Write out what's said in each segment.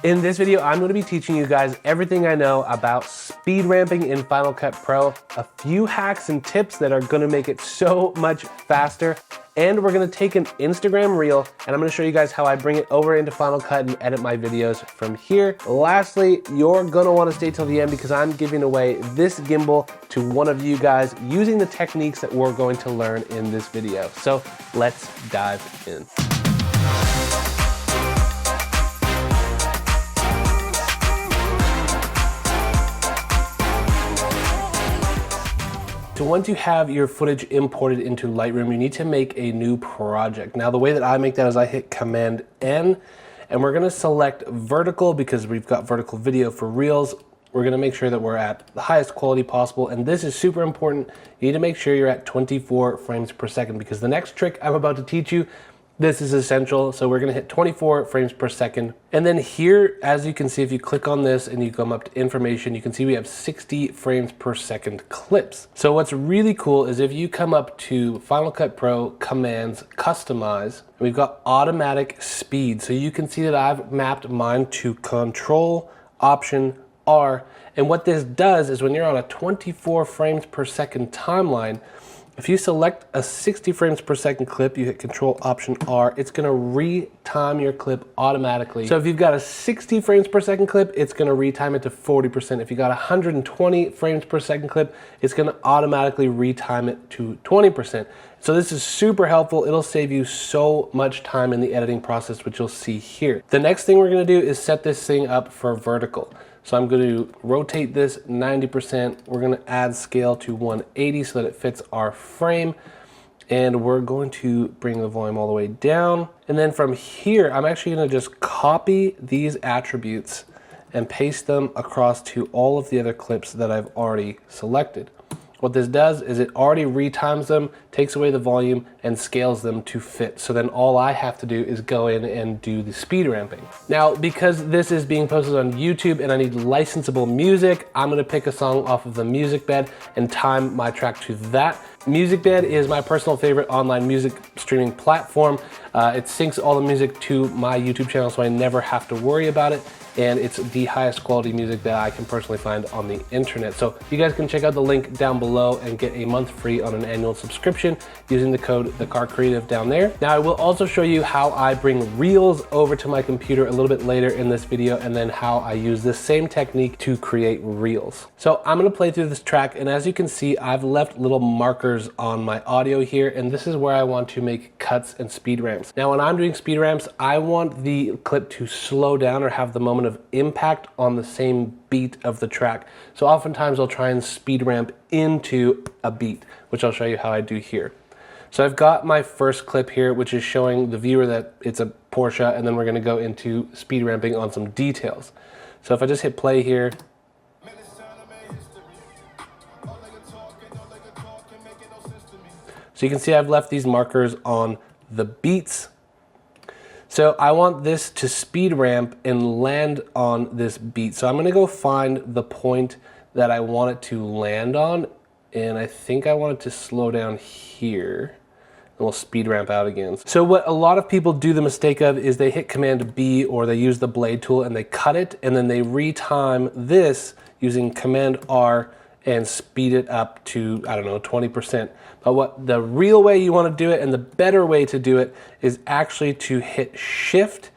In this video, I'm going to be teaching you guys everything I know about speed ramping in Final Cut Pro, a few hacks and tips that are going to make it so much faster, and we're going to take an Instagram reel and I'm going to show you guys how I bring it over into Final Cut and edit my videos from here. Lastly, you're going to want to stay till the end because I'm giving away this gimbal to one of you guys using the techniques that we're going to learn in this video. So let's dive in. So once you have your footage imported into Lightroom, you need to make a new project. Now the way that I make that is I hit Command N and we're gonna select vertical because we've got vertical video for Reels. We're gonna make sure that we're at the highest quality possible, and this is super important. You need to make sure you're at 24 frames per second because the next trick I'm about to teach you, this is essential. So we're gonna hit 24 frames per second. And then here, as you can see, if you click on this and you come up to information, you can see we have 60 frames per second clips. So what's really cool is if you come up to Final Cut Pro, Commands, Customize, and we've got automatic speed. So you can see that I've mapped mine to Control, Option, R. And what this does is when you're on a 24 frames per second timeline, if you select a 60 frames per second clip, you hit Control Option R, it's gonna retime your clip automatically. So if you've got a 60 frames per second clip, it's gonna retime it to 40%. If you got a 120 frames per second clip, it's gonna automatically retime it to 20%. So this is super helpful. It'll save you so much time in the editing process, which you'll see here. The next thing we're gonna do is set this thing up for vertical. So I'm going to rotate this 90%. We're going to add scale to 180 so that it fits our frame. And we're going to bring the volume all the way down. And then from here, I'm actually going to just copy these attributes and paste them across to all of the other clips that I've already selected. What this does is it already retimes them, takes away the volume, and scales them to fit. So then all I have to do is go in and do the speed ramping. Now, because this is being posted on YouTube and I need licensable music, I'm gonna pick a song off of the music bed and time my track to that. MusicBed is my personal favorite online music streaming platform. It syncs all the music to my YouTube channel so I never have to worry about it. And it's the highest quality music that I can personally find on the internet. So you guys can check out the link down below and get a month free on an annual subscription using the code TheCarCreative down there. Now I will also show you how I bring Reels over to my computer a little bit later in this video, and then how I use this same technique to create Reels. So I'm gonna play through this track, and as you can see, I've left little markers on my audio here, and this is where I want to make cuts and speed ramps. Now when I'm doing speed ramps, I want the clip to slow down or have the moment of impact on the same beat of the track. So oftentimes I'll try and speed ramp into a beat, which I'll show you how I do here. So I've got my first clip here, which is showing the viewer that it's a Porsche, and then we're gonna go into speed ramping on some details. So if I just hit play here, so you can see I've left these markers on the beats. So I want this to speed ramp and land on this beat. So I'm gonna go find the point that I want it to land on, and I think I want it to slow down here, and we'll speed ramp out again. So what a lot of people do the mistake of is they hit Command B or they use the blade tool and they cut it, and then they retime this using Command R and speed it up to, I don't know, 20%. But what the real way you want to do it, and the better way to do it, is actually to hit Shift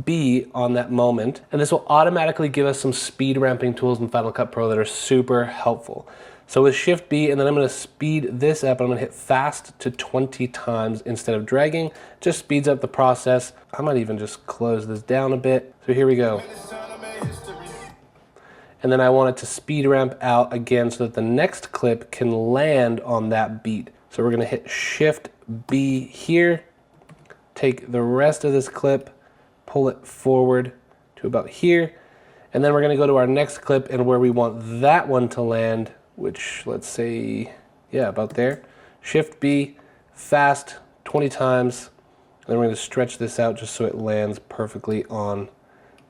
B on that moment, and this will automatically give us some speed ramping tools in Final Cut Pro that are super helpful. So with Shift B, and then I'm going to speed this up, and I'm going to hit fast to 20 times instead of dragging. Just speeds up the process. I might even just close this down a bit. So here we go. And then I want it to speed ramp out again so that the next clip can land on that beat. So we're gonna hit Shift B here, take the rest of this clip, pull it forward to about here, and then we're gonna go to our next clip and where we want that one to land, which let's say, yeah, about there. Shift B, fast, 20 times, and then we're gonna stretch this out just so it lands perfectly on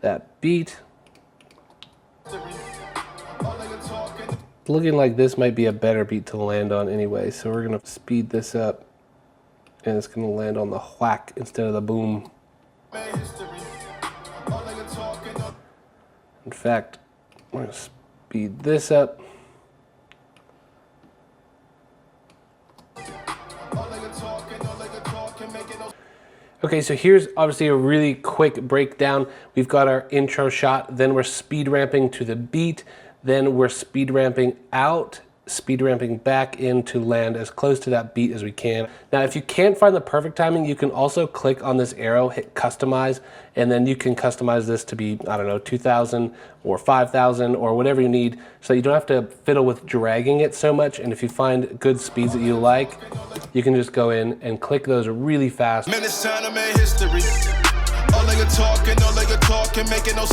that beat. Looking like this might be a better beat to land on anyway, so we're gonna speed this up and it's gonna land on the whack instead of the boom. fact, we're gonna speed this up. Okay, so here's obviously a really quick breakdown. We've got our intro shot, then we're speed ramping to the beat, then we're speed ramping out, speed ramping back in to land as close to that beat as we can. Now, if you can't find the perfect timing, you can also click on this arrow, hit customize, and then you can customize this to be, I don't know, 2,000 or 5,000 or whatever you need, so you don't have to fiddle with dragging it so much. And if you find good speeds that you like, you can just go in and click those really fast.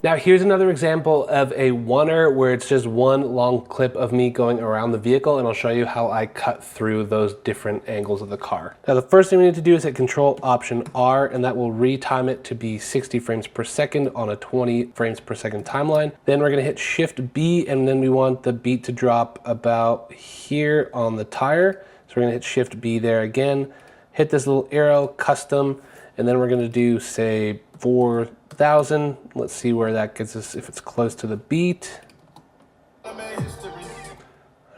Now here's another example of a oneer where it's just one long clip of me going around the vehicle, and I'll show you how I cut through those different angles of the car. Now the first thing we need to do is hit Control Option R, and that will retime it to be 60 frames per second on a 20 frames per second timeline. Then we're gonna hit Shift B, and then we want the beat to drop about here on the tire. So we're gonna hit Shift B there again, hit this little arrow, custom, and then we're gonna do, say, 4,000. Let's see where that gets us, if it's close to the beat. All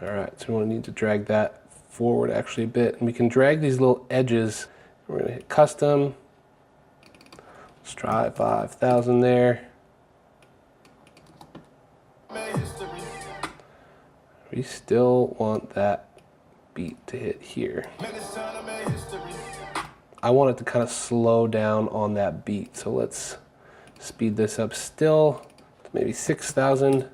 right, so we'll need to drag that forward actually a bit. And we can drag these little edges. We're gonna hit custom. Let's try 5,000 there. We still want that beat to hit here. I want it to kind of slow down on that beat. So let's speed this up still to maybe 6,000.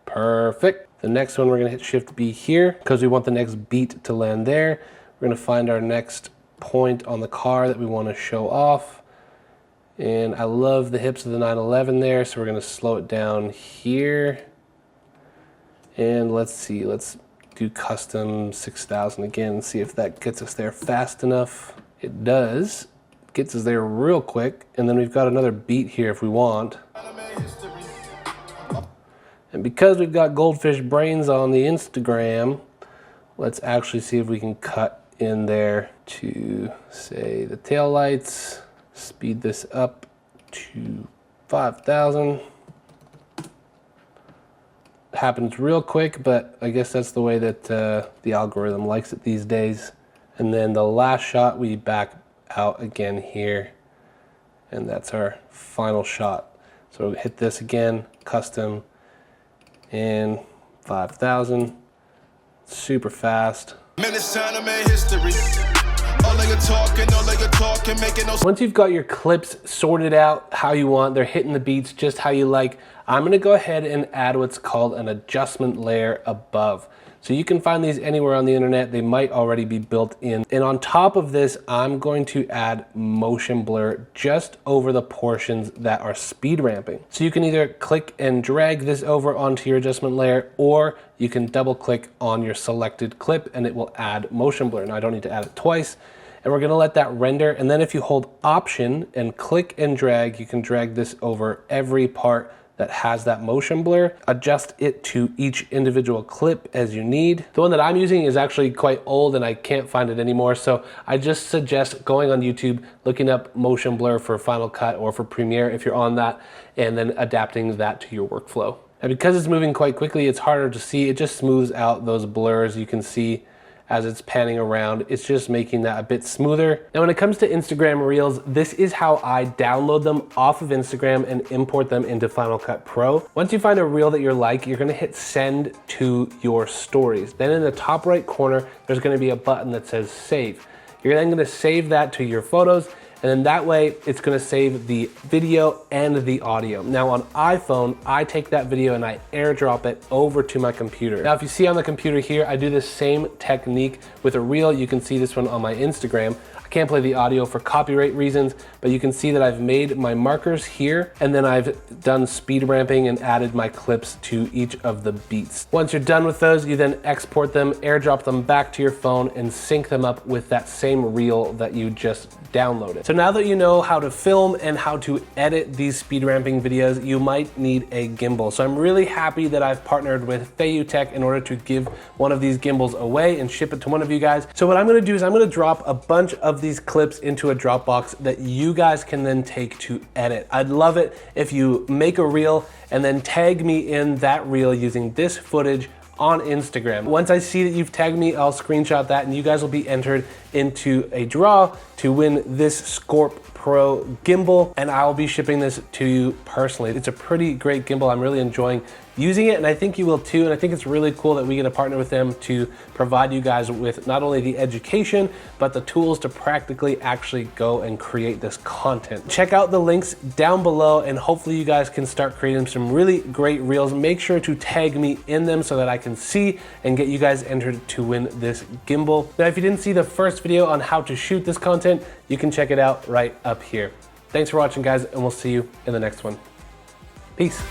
Perfect. The next one, we're gonna hit Shift B here because we want the next beat to land there. We're gonna find our next point on the car that we want to show off. And I love the hips of the 911 there, so we're gonna slow it down here. And let's see, let's do custom 6,000 again and see if that gets us there fast enough. It does. It gets us there real quick. And then we've got another beat here if we want. And because we've got goldfish brains on the Instagram, let's actually see if we can cut in there to, say, the tail lights. Speed this up to 5,000. Happens real quick, but I guess that's the way that the algorithm likes it these days. And then the last shot, we back out again here, and that's our final shot. So we'll hit this again, custom, and 5,000. Super fast. Once you've got your clips sorted out how you want, they're hitting the beats just how you like, I'm gonna go ahead and add what's called an adjustment layer above. So you can find these anywhere on the internet. They might already be built in. And on top of this, I'm going to add motion blur just over the portions that are speed ramping. So you can either click and drag this over onto your adjustment layer, or you can double click on your selected clip and it will add motion blur. Now I don't need to add it twice. And we're gonna let that render. And then if you hold Option and click and drag, you can drag this over every part that has that motion blur. Adjust it to each individual clip as you need. The one that I'm using is actually quite old and I can't find it anymore, so I just suggest going on YouTube, looking up motion blur for Final Cut or for Premiere if you're on that, and then adapting that to your workflow. And because it's moving quite quickly, it's harder to see. It just smooths out those blurs. You can see as it's panning around, it's just making that a bit smoother. Now when it comes to Instagram Reels, this is how I download them off of Instagram and import them into Final Cut Pro. Once you find a reel that you're like, you're gonna hit send to your stories. Then in the top right corner, there's gonna be a button that says save. You're then gonna save that to your photos, and then that way it's gonna save the video and the audio. Now on iPhone, I take that video and I airdrop it over to my computer. Now if you see on the computer here, I do the same technique with a reel. You can see this one on my Instagram. I can't play the audio for copyright reasons, but you can see that I've made my markers here, and then I've done speed ramping and added my clips to each of the beats. Once you're done with those, you then export them, airdrop them back to your phone, and sync them up with that same reel that you just downloaded. So now that you know how to film and how to edit these speed ramping videos, you might need a gimbal. So I'm really happy that I've partnered with Feiyu Tech in order to give one of these gimbals away and ship it to one of you guys. So what I'm gonna do is I'm gonna drop a bunch of these clips into a Dropbox that you guys can then take to edit. I'd love it if you make a reel and then tag me in that reel using this footage on Instagram. Once I see that you've tagged me, I'll screenshot that and you guys will be entered into a draw to win this Scorp Pro gimbal, and I'll be shipping this to you personally. It's a pretty great gimbal. I'm really enjoying using it, and I think you will too. And I think it's really cool that we get to partner with them to provide you guys with not only the education, but the tools to practically actually go and create this content. Check out the links down below, and hopefully you guys can start creating some really great reels. Make sure to tag me in them so that I can see and get you guys entered to win this gimbal. Now, if you didn't see the first video on how to shoot this content, you can check it out right up here. Thanks for watching, guys, and we'll see you in the next one. Peace.